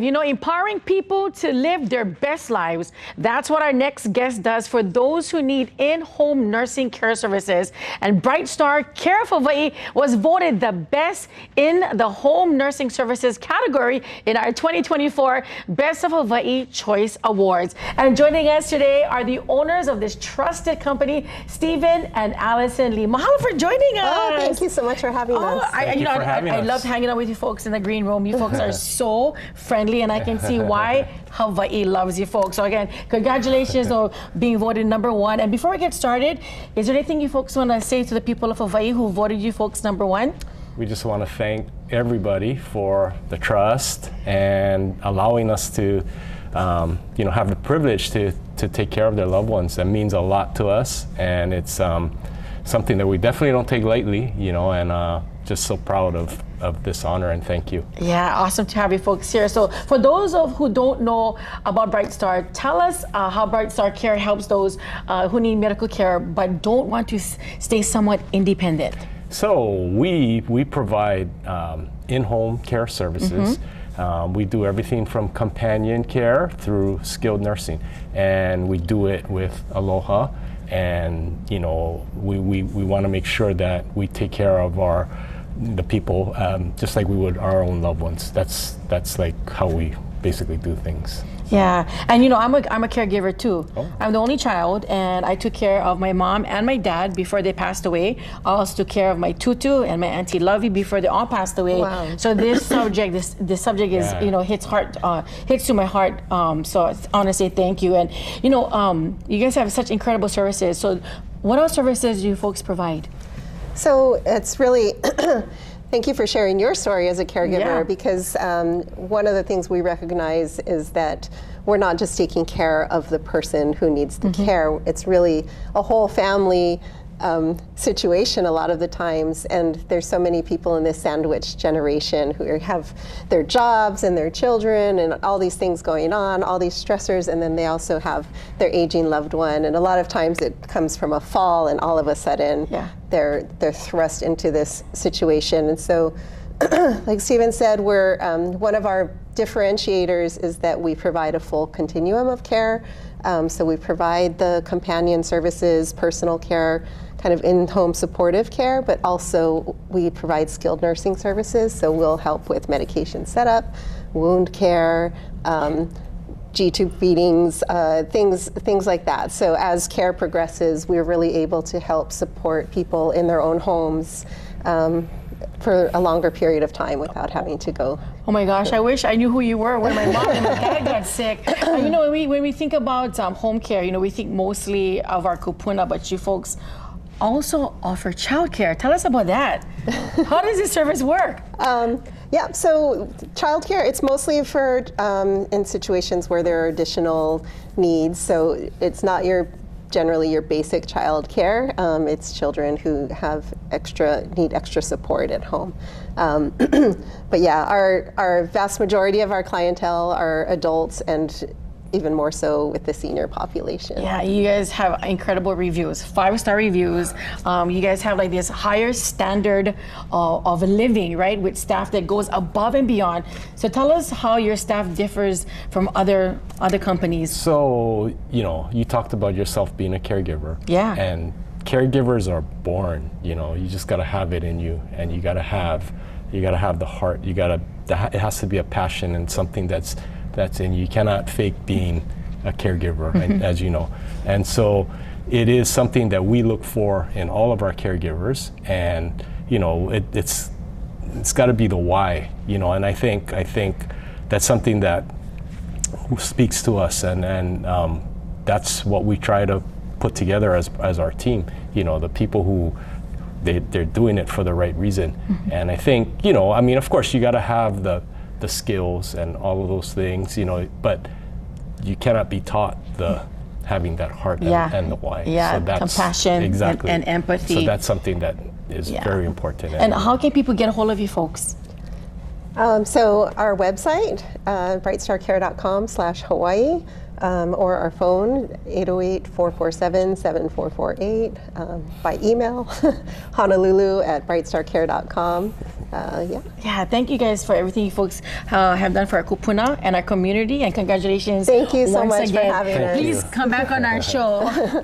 You know, empowering people to live their best lives. That's what our next guest does for those who need in-home nursing care services. And BrightStar Care of Hawaii was voted the best in the home nursing services category in our 2024 Best of Hawai'i Choice Awards. And joining us today are the owners of this trusted company, Stephen and Allison Lee. Mahalo for joining us. Oh, thank you so much for having us. I loved hanging out with you folks in the green room. You folks are so friendly, and I can see why Hawaii loves you folks. So again, congratulations on being voted #1. And before we get started, is there anything you folks want to say to the people of Hawaii who voted you folks #1? We just want to thank everybody for the trust and allowing us to have the privilege to take care of their loved ones. That means a lot to us, and it's something that we definitely don't take lightly, and just so proud of this honor, and thank you. Yeah, awesome to have you folks here. So for those who don't know about BrightStar, tell us how BrightStar Care helps those who need medical care but don't want to stay somewhat independent. So we provide in-home care services. We do everything from companion care through skilled nursing, and we do it with aloha. And we want to make sure that we take care of the people just like we would our own loved ones. That's like how we basically do things. Yeah, and I'm a caregiver too. Oh. I'm the only child, and I took care of my mom and my dad before they passed away. I also took care of my tutu and my auntie Lovey before they all passed away. Wow. So this subject is hits to my heart. So I want to say thank you. And you guys have such incredible services. So what else services do you folks provide? So it's really, thank you for sharing your story as a caregiver, Yeah. because one of the things we recognize is that we're not just taking care of the person who needs the care. It's really a whole family situation a lot of the times, and there's so many people in this sandwich generation who have their jobs and their children and all these things going on, all these stressors, and then they also have their aging loved one, and a lot of times it comes from a fall, and all of a sudden they're thrust into this situation. And so like Stephen said, we're one of our differentiators is that we provide a full continuum of care. So we provide the companion services, personal care, kind of in-home supportive care, but also we provide skilled nursing services. So we'll help with medication setup, wound care, G-tube feedings, things like that. So as care progresses, we're really able to help support people in their own homes for a longer period of time without having to go. Oh my gosh, I wish I knew who you were when my mom and my dad got sick. When we think about home care, we think mostly of our kupuna, but you folks also offer childcare. Tell us about that. How does this service work? Yeah, so childcare, it's mostly for in situations where there are additional needs. So it's not generally your basic child care. It's children who need extra support at home. But yeah, our vast majority of our clientele are adults, and even more so with the senior population. Yeah, you guys have incredible reviews, 5-star reviews. You guys have like this higher standard of living, right, with staff that goes above and beyond. So tell us how your staff differs from other companies. So you talked about yourself being a caregiver. Yeah. And caregivers are born. You just got to have it in you, and you got to have the heart. It has to be a passion and something that's in you. You cannot fake being a caregiver, as you know. And so it is something that we look for in all of our caregivers, and it's got to be the why, and I think that's something that speaks to us, and that's what we try to put together as our team, the people who they're doing it for the right reason. And I think, of course you got to have the skills and all of those things, but you cannot be taught having that heart and the why. Yeah, so that's compassion exactly. and empathy. So that's something that is very important. And how can people get a hold of you folks? So our website, brightstarcare.com/Hawaii, or our phone, 808-447-7448, by email, honolulu@brightstarcare.com. Yeah. Yeah, thank you guys for everything you folks have done for our kupuna and our community, and congratulations. Thank you so once much for again. having us. Please come back on our show.